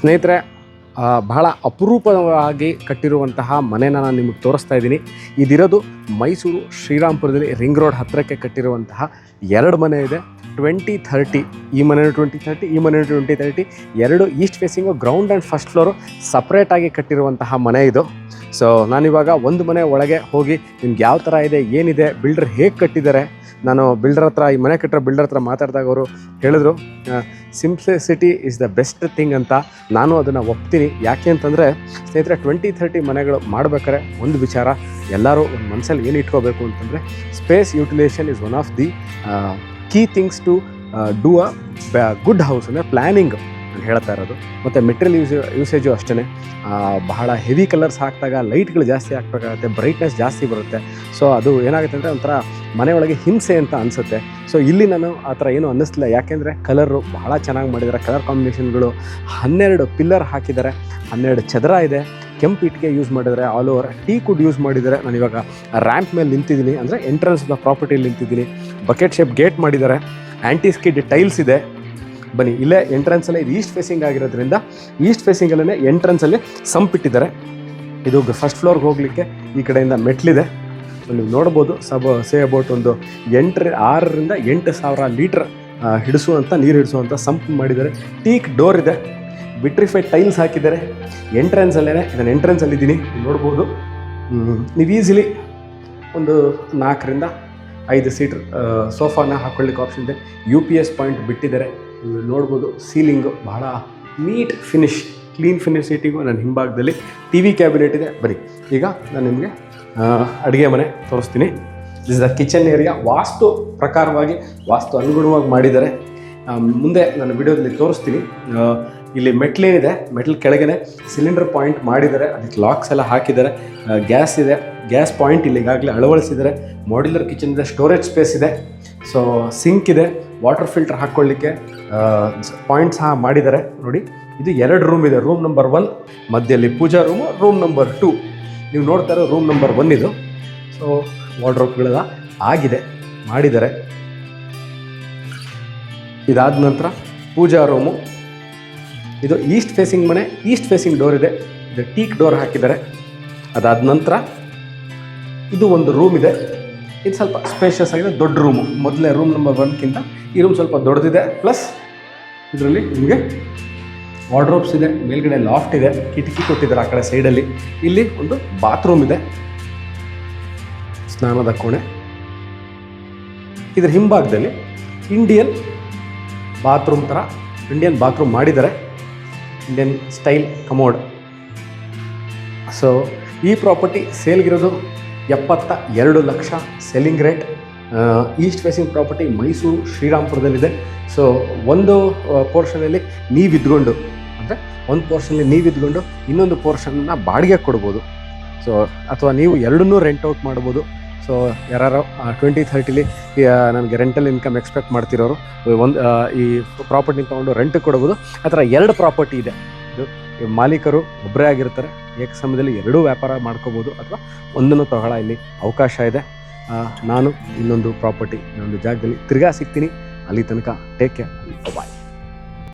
ಸ್ನೇಹಿತರೆ, ಬಹಳ ಅಪರೂಪವಾಗಿ ಕಟ್ಟಿರುವಂತಹ ಮನೆನ ನಾನು ನಿಮಗೆ ತೋರಿಸ್ತಾ ಇದ್ದೀನಿ. ಇದಿರೋದು ಮೈಸೂರು ಶ್ರೀರಾಮ್ಪುರದಲ್ಲಿ ರಿಂಗ್ ರೋಡ್ ಹತ್ತಿರಕ್ಕೆ ಕಟ್ಟಿರುವಂತಹ 2 ಮನೆ ಇದೆ. 2030 ಈ ಮನೆ 2030, ಈ ಮನೆ 2030, 2 East facing, ground and first floor ಸಪ್ರೇಟಾಗಿ ಕಟ್ಟಿರುವಂತಹ ಮನೆ ಇದು. ಸೊ ನಾನಿವಾಗ ಒಂದು ಮನೆ ಒಳಗೆ ಹೋಗಿ ನಿಮ್ಗೆ ಯಾವ ಥರ ಇದೆ, ಏನಿದೆ, ಬಿಲ್ಡರ್ ಹೇಗೆ ಕಟ್ಟಿದ್ದಾರೆ, ನಾನು ಬಿಲ್ಡರ್ ಹತ್ರ, ಈ ಮನೆ ಕಟ್ಟಿರೋ ಬಿಲ್ಡರ್ ಹತ್ರ ಮಾತಾಡಿದಾಗ ಅವರು ಹೇಳಿದ್ರು simplicity is the best thing ಅಂತ. ನಾನು ಅದನ್ನು ಒಪ್ತೀನಿ. ಯಾಕೆ ಅಂತಂದರೆ ಸ್ನೇಹಿತರೆ, 2030 ಮನೆಗಳು ಮಾಡ್ಬೇಕಾದ್ರೆ ಒಂದು ವಿಚಾರ ಎಲ್ಲರೂ ಒಂದು ಮನಸ್ಸಲ್ಲಿ ಏನು ಇಟ್ಕೋಬೇಕು ಅಂತಂದರೆ, space utilization is one of the key things to do a good house. ಅಂದರೆ ಪ್ಲ್ಯಾನಿಂಗ್ ನಾನು ಹೇಳ್ತಾ ಇರೋದು. ಮತ್ತು ಮೆಟೀರಿಯಲ್ ಯೂಸೇಜು ಅಷ್ಟೇ. ಬಹಳ ಹೆವಿ ಕಲರ್ಸ್ ಹಾಕಿದಾಗ ಲೈಟ್ಗಳು ಜಾಸ್ತಿ ಹಾಕಬೇಕಾಗುತ್ತೆ, ಬ್ರೈಟ್ನೆಸ್ ಜಾಸ್ತಿ ಬರುತ್ತೆ. ಸೊ ಅದು ಏನಾಗುತ್ತೆ ಅಂದರೆ ಒಂಥರ ಮನೆಯೊಳಗೆ ಹಿಂಸೆ ಅಂತ ಅನಿಸುತ್ತೆ. ಸೊ ಇಲ್ಲಿ ನಾನು ಆ ಥರ ಏನೂ ಅನ್ನಿಸ್ಲಿಲ್ಲ. ಯಾಕೆಂದರೆ ಕಲರು ಬಹಳ ಚೆನ್ನಾಗಿ ಮಾಡಿದ್ದಾರೆ. ಕಲರ್ ಕಾಂಬಿನೇಷನ್ಗಳು 12 ಪಿಲ್ಲರ್ ಹಾಕಿದ್ದಾರೆ, 12 ಚದರ ಇದೆ, ಕೆಂಪು ಇಟ್ಟಿಗೆ ಯೂಸ್ ಮಾಡಿದ್ದಾರೆ, all over teak wood use ಮಾಡಿದ್ದಾರೆ. ನಾನಿವಾಗ ರ್ಯಾಂಪ್ ಮೇಲೆ ನಿಂತಿದ್ದೀನಿ, ಅಂದರೆ ಎಂಟ್ರೆನ್ಸ್ ಆಫ್ ದ ಪ್ರಾಪರ್ಟಿಯಲ್ಲಿ ನಿಂತಿದ್ದೀನಿ. ಬಕೆಟ್ ಶೇಪ್ ಗೇಟ್ ಮಾಡಿದ್ದಾರೆ, ಆ್ಯಂಟಿ ಸ್ಕಿಡ್ ಟೈಲ್ಸ್ ಇದೆ. ಬನ್ನಿ, ಇಲ್ಲೇ ಎಂಟ್ರೆನ್ಸಲ್ಲೇ ಇದು ಈಸ್ಟ್ ಫೇಸಿಂಗ್ ಆಗಿರೋದ್ರಿಂದ ಈಸ್ಟ್ ಫೇಸಿಂಗಲ್ಲೇ ಎಂಟ್ರೆನ್ಸಲ್ಲಿ ಸಂಪಿಟ್ಟಿದ್ದಾರೆ. ಇದು ಫಸ್ಟ್ ಫ್ಲೋರ್ಗೆ ಹೋಗಲಿಕ್ಕೆ ಈ ಕಡೆಯಿಂದ ಮೆಟ್ಲಿದೆ. ನೀವು ನೋಡ್ಬೋದು. ಸೇ ಅಬೌಟ್ ಒಂದು 6ರಿಂದ 8,000 ಲೀಟ್ರ್ ನೀರು ಹಿಡಿಸುವಂಥ ಸಂಪ್ ಮಾಡಿದ್ದಾರೆ. ಟೀಕ್ ಡೋರ್ ಇದೆ, ವಿಟ್ರಿಫೈಡ್ ಟೈಲ್ಸ್ ಹಾಕಿದ್ದಾರೆ. ಎಂಟ್ರೆನ್ಸಲ್ಲೇ ನಾನು ಎಂಟ್ರೆನ್ಸಲ್ಲಿದ್ದೀನಿ, ನೋಡ್ಬೋದು. ನೀವು ಈಸಿಲಿ ಒಂದು 4ರಿಂದ 5 ಸೀಟ್ರ್ ಸೋಫಾನ ಹಾಕ್ಕೊಳ್ಳಿಕ್ಕೆ ಆಪ್ಷನ್ ಇದೆ. UPS ಪಾಯಿಂಟ್ ಬಿಟ್ಟಿದ್ದಾರೆ, ನೀವು ನೋಡ್ಬೋದು. ಸೀಲಿಂಗು ಬಹಳ neat finish, clean finish seating. ನನ್ನ ಹಿಂಭಾಗದಲ್ಲಿ TV ಕ್ಯಾಬಿನೆಟ್ ಇದೆ. ಬನ್ನಿ, ಈಗ ನಾನು ನಿಮಗೆ ಅಡುಗೆ ಮನೆ ತೋರಿಸ್ತೀನಿ. This is the kitchen area. Vastu ಪ್ರಕಾರವಾಗಿ, ವಾಸ್ತು ಅನುಗುಣವಾಗಿ ಮಾಡಿದ್ದಾರೆ. ಮುಂದೆ ನಾನು ವಿಡಿಯೋದಲ್ಲಿ ತೋರಿಸ್ತೀನಿ. ಇಲ್ಲಿ ಮೆಟ್ಲೇನಿದೆ, ಮೆಟ್ಲ್ ಕೆಳಗಡೆ ಸಿಲಿಂಡರ್ ಪಾಯಿಂಟ್ ಮಾಡಿದ್ದಾರೆ, ಅದಕ್ಕೆ ಲಾಕ್ಸ್ ಎಲ್ಲ ಹಾಕಿದ್ದಾರೆ. ಗ್ಯಾಸ್ ಇದೆ, ಗ್ಯಾಸ್ ಪಾಯಿಂಟ್ ಇಲ್ಲಿ ಈಗಾಗಲೇ ಅಳವಡಿಸಿದ್ದಾರೆ. ಮಾಡ್ಯುಲರ್ ಕಿಚನ್ ಇದೆ, ಸ್ಟೋರೇಜ್ ಸ್ಪೇಸ್ ಇದೆ. ಸೊ ಸಿಂಕ್ ಇದೆ, ವಾಟರ್ ಫಿಲ್ಟರ್ ಹಾಕ್ಕೊಳ್ಳಿಕ್ಕೆ ಪಾಯಿಂಟ್ ಸಹ ಮಾಡಿದ್ದಾರೆ. ನೋಡಿ, ಇದು 2 ರೂಮ್ ಇದೆ. ರೂಮ್ ನಂಬರ್ 1 ಮಧ್ಯದಲ್ಲಿ ಪೂಜಾ ರೂಮು, ರೂಮ್ ನಂಬರ್ 2 ನೀವು ನೋಡ್ತಾ ಇರೋ ರೂಮ್ ನಂಬರ್ 1 ಇದು. ಸೊ ವಾರ್ಡ್ರೋಬ್ಗಳೆಲ್ಲ ಆಗಿದೆ, ಮಾಡಿದ್ದಾರೆ. ಇದಾದ ನಂತರ ಪೂಜಾ ರೂಮು. ಇದು ಈಸ್ಟ್ ಫೇಸಿಂಗ್ ಮನೆ, ಈಸ್ಟ್ ಫೇಸಿಂಗ್ ಡೋರ್ ಇದೆ, ಇದು ಟೀಕ್ ಡೋರ್ ಹಾಕಿದ್ದಾರೆ. ಅದಾದ ನಂತರ ಇದು ಒಂದು ರೂಮ್ ಇದೆ. ಇದು ಸ್ವಲ್ಪ ಸ್ಪೇಷಿಯಸ್ ಆಗಿದೆ, ದೊಡ್ಡ ರೂಮು. ಮೊದಲೇ ರೂಮ್ ನಂಬರ್ 1ಕ್ಕಿಂತ ಈ ರೂಮ್ ಸ್ವಲ್ಪ ದೊಡ್ಡದಿದೆ. ಪ್ಲಸ್ ಇದರಲ್ಲಿ ನಿಮಗೆ ವಾರ್ಡ್ರೋಬ್ಸ್ ಇದೆ, ಮೇಲ್ಗಡೆ ಲಾಫ್ಟ್ ಇದೆ, ಕಿಟಕಿ ಕೊಟ್ಟಿದ್ದಾರೆ ಆ ಕಡೆ ಸೈಡಲ್ಲಿ. ಇಲ್ಲಿ ಒಂದು ಬಾತ್ರೂಮ್ ಇದೆ, ಸ್ನಾನದ ಕೋಣೆ. ಇದರ ಹಿಂಭಾಗದಲ್ಲಿ ಇಂಡಿಯನ್ ಬಾತ್ರೂಮ್ ಥರ ಇಂಡಿಯನ್ ಬಾತ್ರೂಮ್ ಮಾಡಿದ್ದಾರೆ, ಇಂಡಿಯನ್ ಸ್ಟೈಲ್ ಕಮೋಡ್. ಸೊ ಈ ಪ್ರಾಪರ್ಟಿ ಸೇಲ್ಗಿರೋದು 72 lakh selling rate. East facing property Mysuru ಶ್ರೀರಾಮ್ಪುರದಲ್ಲಿದೆ. ಸೊ ಒಂದು ಪೋರ್ಷನಲ್ಲಿ ನೀವಿದ್ಕೊಂಡು, ಅಂದರೆ ಒಂದು ಪೋರ್ಷನಲ್ಲಿ ನೀವಿದ್ಕೊಂಡು ಇನ್ನೊಂದು ಪೋರ್ಷನ್ನ ಬಾಡಿಗೆ ಕೊಡ್ಬೋದು. ಸೊ ಅಥವಾ ನೀವು ಎರಡನ್ನೂ ರೆಂಟ್ ಔಟ್ ಮಾಡ್ಬೋದು. ಸೊ ಯಾರು 2030 ನನಗೆ ರೆಂಟಲ್ ಇನ್ಕಮ್ ಎಕ್ಸ್ಪೆಕ್ಟ್ ಮಾಡ್ತಿರೋರು ಈ ಪ್ರಾಪರ್ಟಿನ ತೊಗೊಂಡು ರೆಂಟ್ ಕೊಡ್ಬೋದು. ಆ ಥರ 2 ಪ್ರಾಪರ್ಟಿ ಇದೆ. ಇದು ಮಾಲೀಕರು ಒಬ್ಬರೇ ಆಗಿರ್ತಾರೆ, ಏಕ ಸಮಯದಲ್ಲಿ 2 ವ್ಯಾಪಾರ ಮಾಡ್ಕೋಬೋದು, ಅಥವಾ ಒಂದನ್ನು ತಗೊಳ್ಳೋ ಇಲ್ಲಿ ಅವಕಾಶ ಇದೆ. ನಾನು ಇನ್ನೊಂದು ಪ್ರಾಪರ್ಟಿ, ಇನ್ನೊಂದು ಜಾಗದಲ್ಲಿ ತಿರ್ಗಾ ಸಿಗ್ತೀನಿ. ಅಲ್ಲಿ ತನಕ ಟೇಕ್ ಕೇರ್, ಬಾಯ್.